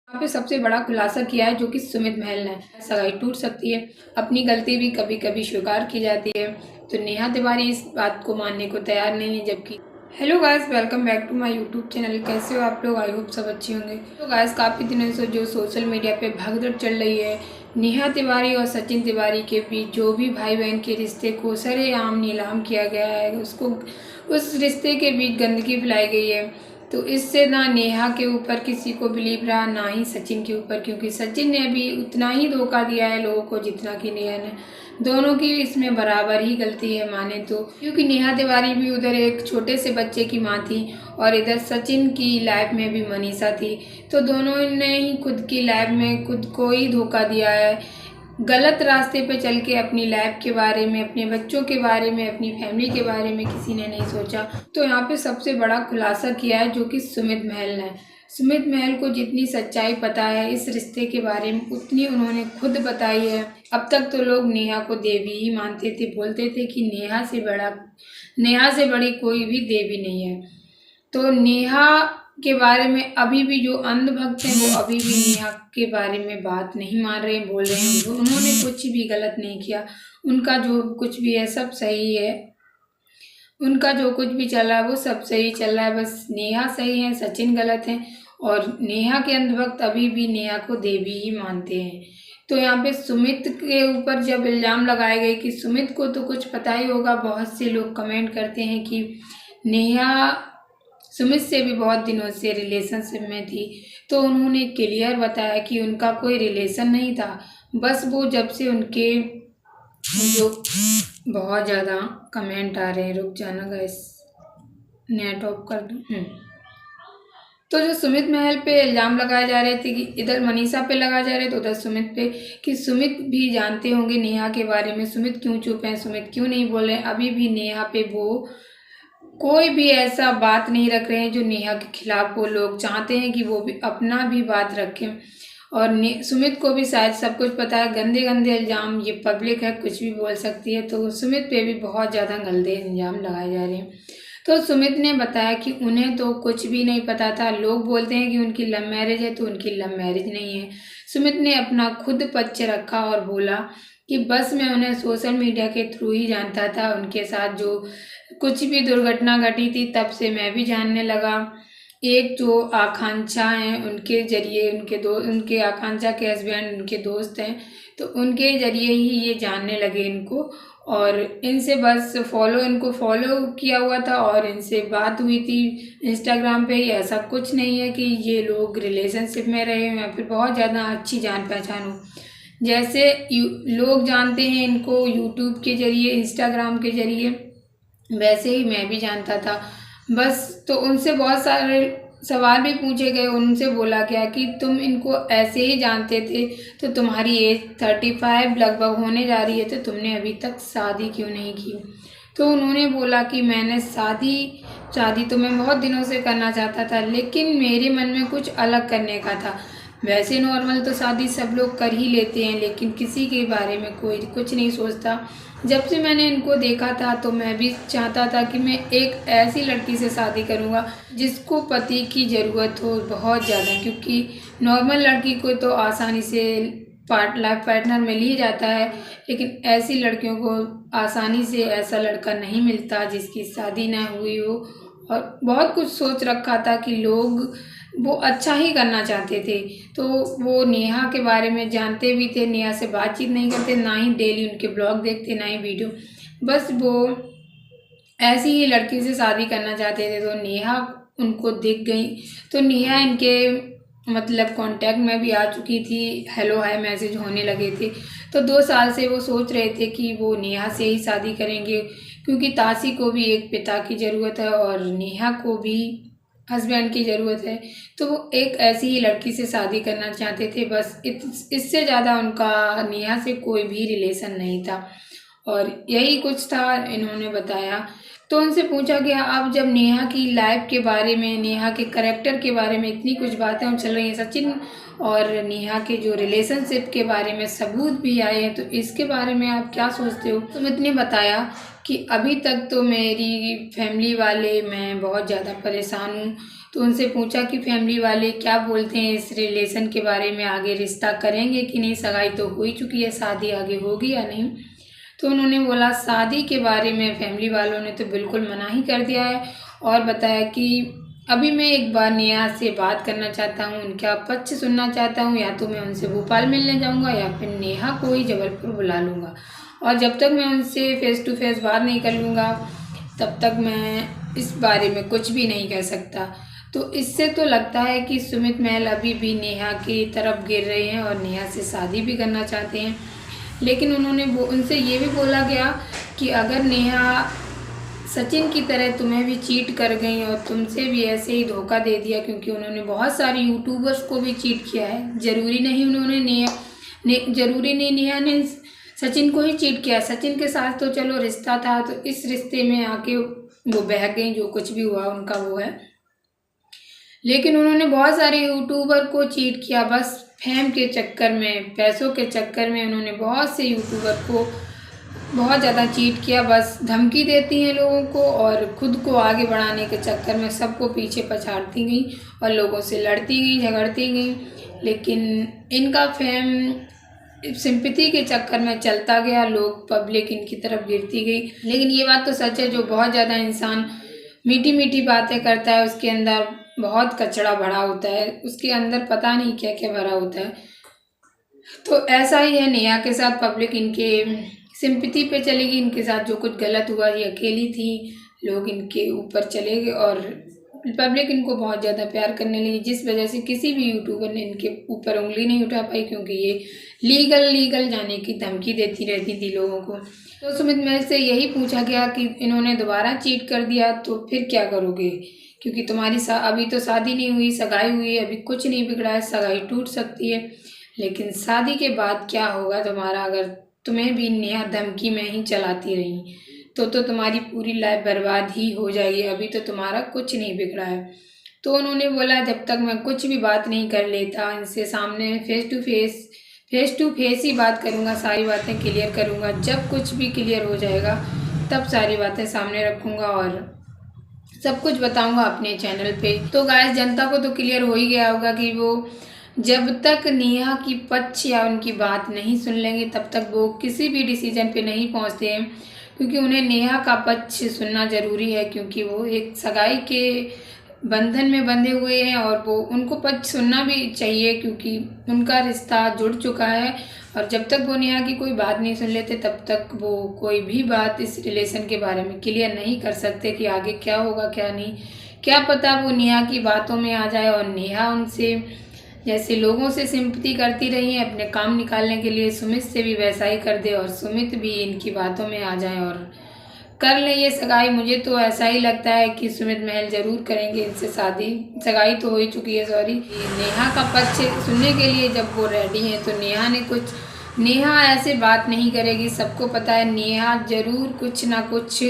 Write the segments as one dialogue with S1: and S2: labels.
S1: यहाँ पे सबसे बड़ा खुलासा किया है जो कि सुमित महल ने। सगाई टूट सकती है, अपनी गलती भी कभी कभी स्वीकार की जाती है, तो नेहा तिवारी इस बात को मानने को तैयार नहीं है। जबकि hello guys, welcome back to my YouTube channel. कैसे हो आप लोग? आई होप सब अच्छे होंगे। तो गाइस, काफ़ी दिनों से जो सोशल मीडिया पे भगदड़ चल रही है नेहा तिवारी और सचिन तिवारी के बीच, जो भी भाई बहन के रिश्ते को सरेआम नीलाम किया गया है, उसको उस रिश्ते के बीच गंदगी फैलाई गई है। तो इससे ना नेहा के ऊपर किसी को बिलीव रहा, ना ही सचिन के ऊपर, क्योंकि सचिन ने भी उतना ही धोखा दिया है लोगों को जितना कि नेहा ने। दोनों की इसमें बराबर ही गलती है माने तो, क्योंकि नेहा तिवारी भी उधर एक छोटे से बच्चे की माँ थी और इधर सचिन की लाइफ में भी मनीषा थी। तो दोनों ने ही खुद की लाइफ में खुद को ही धोखा दिया है। गलत रास्ते पे चल के अपनी लाइफ के बारे में, अपने बच्चों के बारे में, अपनी फैमिली के बारे में किसी ने नहीं सोचा। तो यहाँ पे सबसे बड़ा खुलासा किया है जो कि सुमित महल ने। सुमित महल को जितनी सच्चाई पता है इस रिश्ते के बारे में, उतनी उन्होंने खुद बताई है। अब तक तो लोग नेहा को देवी ही मानते थे, बोलते थे कि नेहा से बड़ी कोई भी देवी नहीं है। तो नेहा के बारे में अभी भी जो अंधभक्त हैं वो अभी भी नेहा के बारे में बात नहीं मान रहे, बोल रहे हैं उन्होंने कुछ भी गलत नहीं किया, उनका जो कुछ भी है सब सही है, उनका जो कुछ भी चल रहा है वो सब सही चल रहा है, बस नेहा सही है, सचिन गलत है। और नेहा के अंधभक्त अभी भी नेहा को देवी ही मानते हैं। तो यहाँ पे सुमित के ऊपर जब इल्ज़ाम लगाए गए कि सुमित को तो कुछ पता ही होगा, बहुत से लोग कमेंट करते हैं कि नेहा सुमित से भी बहुत दिनों से रिलेशनशिप में थी। तो उन्होंने क्लियर बताया कि उनका कोई रिलेशन नहीं था, बस वो जब से उनके जो बहुत ज़्यादा कमेंट आ रहे हैं, रुक जाना गाइस, नेट ऑफ कर दूँ। तो जो सुमित महल पे इल्ज़ाम लगाए जा रहे थे कि इधर मनीषा पे लगाए जा रहे थे, उधर सुमित पे, कि सुमित भी जानते होंगे नेहा के बारे में, सुमित क्यों चुप हैं, सुमित क्यों नहीं बोल रहे हैं। अभी भी नेहा पे वो कोई भी ऐसा बात नहीं रख रहे हैं जो नेहा के खिलाफ हो। लोग चाहते हैं कि वो भी अपना भी बात रखें। और सुमित को भी शायद सब कुछ पता है, गंदे गंदे इल्ज़ाम, ये पब्लिक है कुछ भी बोल सकती है, तो सुमित पे भी बहुत ज़्यादा गंदे इल्ज़ाम लगाए जा रहे हैं। तो सुमित ने बताया कि उन्हें तो कुछ भी नहीं पता था, लोग बोलते हैं कि उनकी लव मैरिज है, तो उनकी लव मैरिज नहीं है। सुमित ने अपना खुद पक्ष रखा और बोला कि बस मैं उन्हें सोशल मीडिया के थ्रू ही जानता था, उनके साथ जो कुछ भी दुर्घटना घटी थी तब से मैं भी जानने लगा। एक जो आकांक्षा हैं उनके जरिए, उनके आकांक्षा के हस्बैंड उनके दोस्त हैं, तो उनके जरिए ही ये जानने लगे इनको। और इनसे बस इनको फॉलो किया हुआ था और इनसे बात हुई थी इंस्टाग्राम पे। ऐसा कुछ नहीं है कि ये लोग रिलेशनशिप में रहे हैं या फिर बहुत ज़्यादा अच्छी जान पहचान हो। जैसे लोग जानते हैं इनको यूट्यूब के जरिए, इंस्टाग्राम के जरिए, वैसे ही मैं भी जानता था बस। तो उनसे बहुत सारे सवाल भी पूछे गए, उनसे बोला गया कि तुम इनको ऐसे ही जानते थे, तो तुम्हारी एज 35 लगभग होने जा रही है, तो तुमने अभी तक शादी क्यों नहीं की। तो उन्होंने बोला कि मैंने शादी तो मैं बहुत दिनों से करना चाहता था, लेकिन मेरे मन में कुछ अलग करने का था। वैसे नॉर्मल तो शादी सब लोग कर ही लेते हैं, लेकिन किसी के बारे में कोई कुछ नहीं सोचता। जब से मैंने इनको देखा था तो मैं भी चाहता था कि मैं एक ऐसी लड़की से शादी करूँगा जिसको पति की ज़रूरत हो बहुत ज़्यादा, क्योंकि नॉर्मल लड़की को तो आसानी से लाइफ पार्टनर मिल ही जाता है, लेकिन ऐसी लड़कियों को आसानी से ऐसा लड़का नहीं मिलता जिसकी शादी ना हुई हो। और बहुत कुछ सोच रखा था कि लोग वो अच्छा ही करना चाहते थे, तो वो नेहा के बारे में जानते भी थे, नेहा से बातचीत नहीं करते, ना ही डेली उनके ब्लॉग देखते, ना ही वीडियो, बस वो ऐसी ही लड़की से शादी करना चाहते थे। तो नेहा उनको दिख गई, तो नेहा इनके मतलब कांटेक्ट में भी आ चुकी थी, हेलो हाय मैसेज होने लगे थे। तो 2 साल से वो सोच रहे थे कि वो नेहा से ही शादी करेंगे, क्योंकि तासी को भी एक पिता की ज़रूरत है और नेहा को भी हस्बैंड की ज़रूरत है। तो वो एक ऐसी ही लड़की से शादी करना चाहते थे, बस इससे ज़्यादा उनका नेहा से कोई भी रिलेशन नहीं था। और यही कुछ था इन्होंने बताया। तो उनसे पूछा गया, अब जब नेहा की लाइफ के बारे में, नेहा के करेक्टर के बारे में इतनी कुछ बातें चल रही हैं, सचिन और नेहा के जो रिलेशनशिप के बारे में सबूत भी आए हैं, तो इसके बारे में आप क्या सोचते हो। सुमित ने बताया कि अभी तक तो मेरी फैमिली वाले, मैं बहुत ज़्यादा परेशान हूँ, तो उनसे पूछा कि फैमिली वाले क्या बोलते हैं इस रिलेशन के बारे में, आगे रिश्ता करेंगे कि नहीं, सगाई तो हो ही चुकी है, शादी आगे होगी या नहीं। तो उन्होंने बोला शादी के बारे में फैमिली वालों ने तो बिल्कुल मना ही कर दिया है और बताया कि अभी मैं एक बार नेहा से बात करना चाहता हूँ, उनका पक्ष सुनना चाहता हूँ, या तो मैं उनसे भोपाल मिलने जाऊँगा या फिर नेहा को ही जबलपुर बुला लूँगा, और जब तक मैं उनसे फेस टू फेस बात नहीं कर लूँगा तब तक मैं इस बारे में कुछ भी नहीं कह सकता। तो इससे तो लगता है कि सुमित महल अभी भी नेहा की तरफ गिर रहे हैं और नेहा से शादी भी करना चाहते हैं। लेकिन उन्होंने उनसे ये भी बोला गया कि अगर नेहा सचिन की तरह तुम्हें भी चीट कर गई और तुमसे भी ऐसे ही धोखा दे दिया, क्योंकि उन्होंने बहुत सारे यूट्यूबर्स को भी चीट किया है, ज़रूरी नहीं नेहा ने सचिन को ही चीट किया। सचिन के साथ तो चलो रिश्ता था, तो इस रिश्ते में आके वो बह गई, जो कुछ भी हुआ उनका वो है। लेकिन उन्होंने बहुत सारे यूट्यूबर को चीट किया, बस फेम के चक्कर में, पैसों के चक्कर में उन्होंने बहुत से यूट्यूबर को बहुत ज़्यादा चीट किया। बस धमकी देती हैं लोगों को और खुद को आगे बढ़ाने के चक्कर में सबको पीछे पछाड़ती गई और लोगों से लड़ती गई, झगड़ती गई। लेकिन इनका फेम सिंपैथी के चक्कर में चलता गया, लोग पब्लिक इनकी तरफ गिरती गई। लेकिन ये बात तो सच है, जो बहुत ज़्यादा इंसान मीठी मीठी बातें करता है उसके अंदर बहुत कचरा भरा होता है, उसके अंदर पता नहीं क्या क्या भरा होता है। तो ऐसा ही है नेहा के साथ, पब्लिक इनके सिंपैथी पे चलेगी, इनके साथ जो कुछ गलत हुआ, ये अकेली थी, लोग इनके ऊपर चले गए और पब्लिक इनको बहुत ज़्यादा प्यार करने लगी, जिस वजह से किसी भी यूट्यूबर ने इनके ऊपर उंगली नहीं उठा पाई, क्योंकि ये लीगल जाने की धमकी देती रहती थी लोगों को। तो सुमित महल से यही पूछा गया कि इन्होंने दोबारा चीट कर दिया तो फिर क्या करोगे, क्योंकि तुम्हारी अभी तो शादी नहीं हुई, सगाई हुई है, अभी कुछ नहीं बिगड़ा है, सगाई टूट सकती है, लेकिन शादी के बाद क्या होगा तुम्हारा, अगर तुम्हें भी नेहा धमकी में ही चलाती रही तो तुम्हारी पूरी लाइफ बर्बाद ही हो जाएगी, अभी तो तुम्हारा कुछ नहीं बिगड़ा है। तो उन्होंने बोला जब तक मैं कुछ भी बात नहीं कर लेता इनसे सामने फेस टू फेस ही बात करूँगा, सारी बातें क्लियर करूँगा, जब कुछ भी क्लियर हो जाएगा तब सारी बातें सामने रखूँगा और सब कुछ बताऊँगा अपने चैनल पे। तो गाइस जनता को तो क्लियर हो ही गया होगा कि वो जब तक नेहा की पक्ष या उनकी बात नहीं सुन लेंगे तब तक वो किसी भी डिसीजन पे नहीं पहुंचते हैं, क्योंकि उन्हें नेहा का पक्ष सुनना ज़रूरी है, क्योंकि वो एक सगाई के बंधन में बंधे हुए हैं और वो उनको पक्ष सुनना भी चाहिए, क्योंकि उनका रिश्ता जुड़ चुका है। और जब तक वो नेहा की कोई बात नहीं सुन लेते तब तक वो कोई भी बात इस रिलेशन के बारे में क्लियर नहीं कर सकते कि आगे क्या होगा क्या नहीं। क्या पता वो नेहा की बातों में आ जाए और नेहा उनसे जैसे लोगों से सिंपैथी करती रही है अपने काम निकालने के लिए, सुमित से भी वैसा ही कर दे और सुमित भी इनकी बातों में आ जाए और कर ले ये सगाई। मुझे तो ऐसा ही लगता है कि सुमित महल ज़रूर करेंगे इनसे शादी, सगाई तो हो ही चुकी है सॉरी। नेहा का पक्ष सुनने के लिए जब वो रेडी हैं तो नेहा ऐसे बात नहीं करेगी, सबको पता है नेहा ज़रूर कुछ ना कुछ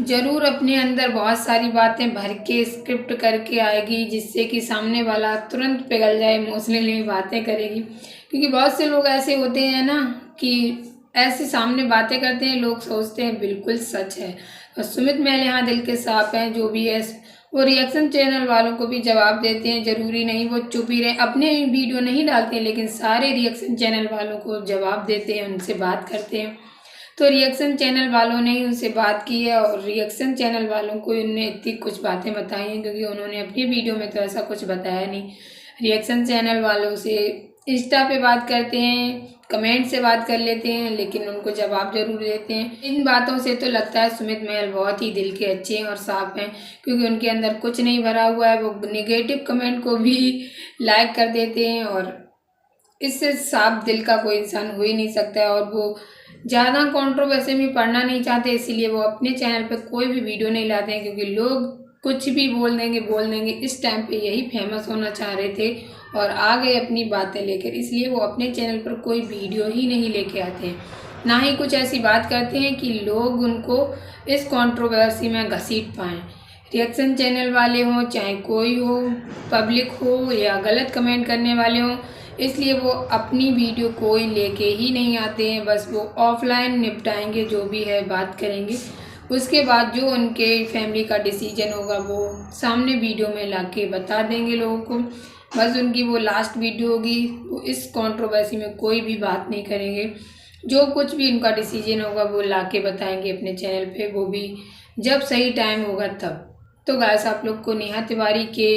S1: ज़रूर अपने अंदर बहुत सारी बातें भर के स्क्रिप्ट करके आएगी, जिससे कि सामने वाला तुरंत पिघल जाए, इमोशनली बातें करेगी। क्योंकि बहुत से लोग ऐसे होते हैं ना कि ऐसे सामने बातें करते हैं, लोग सोचते हैं बिल्कुल सच है। और सुमित महल यहाँ दिल के साफ हैं, जो भी है वो रिएक्शन चैनल वालों को भी जवाब देते हैं, ज़रूरी नहीं वो चुप ही रहे, अपने वीडियो नहीं डालते लेकिन सारे रिएक्शन चैनल वालों को जवाब देते हैं, उनसे बात करते हैं। तो रिएक्शन चैनल वालों ने ही उनसे बात की है और रिएक्शन चैनल वालों को उन्होंने इतनी कुछ बातें बताई हैं, क्योंकि उन्होंने अपनी वीडियो में तो ऐसा कुछ बताया नहीं। रिएक्शन चैनल वालों से इंस्टा पे बात करते हैं, कमेंट से बात कर लेते हैं, लेकिन उनको जवाब जरूर देते हैं। इन बातों से तो लगता है सुमित महल बहुत ही दिल के अच्छे हैं और साफ हैं, क्योंकि उनके अंदर कुछ नहीं भरा हुआ है। वो नेगेटिव कमेंट को भी लाइक कर देते हैं और इससे साफ दिल का कोई इंसान हो ही नहीं सकता है। और वो ज़्यादा कंट्रोवर्सी में पढ़ना नहीं चाहते, इसीलिए वो अपने चैनल पे कोई भी वीडियो नहीं लाते हैं, क्योंकि लोग कुछ भी बोल देंगे। इस टाइम पे यही फेमस होना चाह रहे थे और आ गए अपनी बातें लेकर, इसलिए वो अपने चैनल पर कोई वीडियो ही नहीं लेके आते हैं, ना ही कुछ ऐसी बात करते हैं कि लोग उनको इस कंट्रोवर्सी में घसीट पाएँ। रिएक्शन चैनल वाले हों चाहे कोई हो, पब्लिक हो या गलत कमेंट करने वाले हों, इसलिए वो अपनी वीडियो कोई लेके ही नहीं आते हैं। बस वो ऑफलाइन निपटाएंगे, जो भी है बात करेंगे उसके बाद जो उनके फैमिली का डिसीजन होगा वो सामने वीडियो में ला के बता देंगे लोगों को। बस उनकी वो लास्ट वीडियो होगी, वो इस कंट्रोवर्सी में कोई भी बात नहीं करेंगे। जो कुछ भी उनका डिसीजन होगा वो ला के बताएंगे अपने चैनल पे, वो भी जब सही टाइम होगा तब। तो गाइस आप लोग को नेहा तिवारी के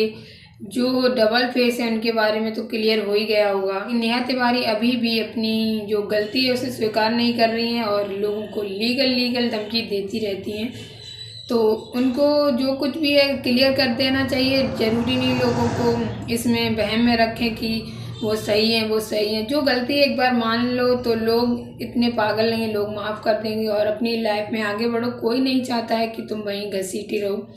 S1: जो डबल फेस है उनके बारे में तो क्लियर हो ही गया होगा। नेहा तिवारी अभी भी अपनी जो गलती है उसे स्वीकार नहीं कर रही हैं और लोगों को लीगल धमकी देती रहती हैं। तो उनको जो कुछ भी है क्लियर कर देना चाहिए। ज़रूरी नहीं लोगों को इसमें वहम में रखें कि वो सही हैं वो सही हैं। जो गलती एक बार मान लो तो लोग इतने पागल नहीं हैं, लोग माफ़ कर देंगे और अपनी लाइफ में आगे बढ़ो। कोई नहीं चाहता है कि तुम वहीं घसीटी रहो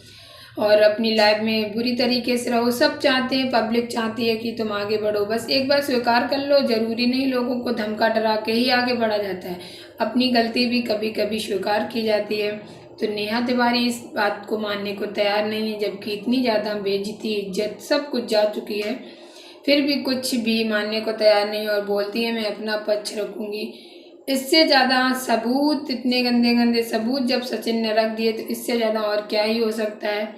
S1: और अपनी लाइफ में बुरी तरीके से रहो। सब चाहते हैं, पब्लिक चाहती है कि तुम आगे बढ़ो। बस एक बार स्वीकार कर लो। ज़रूरी नहीं लोगों को धमका डरा के ही आगे बढ़ा जाता है, अपनी गलती भी कभी कभी स्वीकार की जाती है। तो नेहा तिवारी इस बात को मानने को तैयार नहीं है, जबकि इतनी ज़्यादा बेइज्जती इज्जत सब कुछ जा चुकी है, फिर भी कुछ भी मानने को तैयार नहीं और बोलती है मैं अपना पक्ष रखूँगी। इससे ज़्यादा सबूत, इतने गंदे गंदे सबूत जब सचिन ने रख दिए तो इससे ज़्यादा और क्या ही हो सकता है।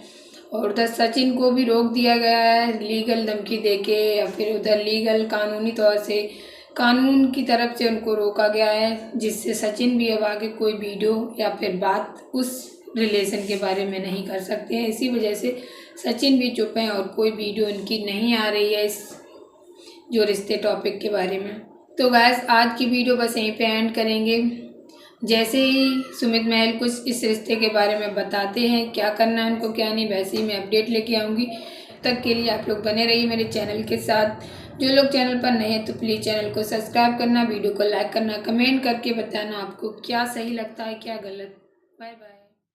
S1: और उधर सचिन को भी रोक दिया गया है लीगल धमकी देके, या फिर उधर लीगल कानूनी तौर से कानून की तरफ से उनको रोका गया है, जिससे सचिन भी अब आगे कोई वीडियो या फिर बात उस रिलेशन के बारे में नहीं कर सकते हैं। इसी वजह से सचिन भी चुप हैं और कोई वीडियो इनकी नहीं आ रही है इस जो रिश्ते टॉपिक के बारे में। तो गाइस आज की वीडियो बस यहीं पे एंड करेंगे। जैसे ही सुमित महल कुछ इस रिश्ते के बारे में बताते हैं, क्या करना है उनको क्या नहीं, वैसे ही मैं अपडेट लेके आऊँगी। तक के लिए आप लोग बने रहिए मेरे चैनल के साथ। जो लोग चैनल पर नए हैं तो प्लीज़ चैनल को सब्सक्राइब करना, वीडियो को लाइक करना, कमेंट करके बताना आपको क्या सही लगता है क्या गलत। Bye bye.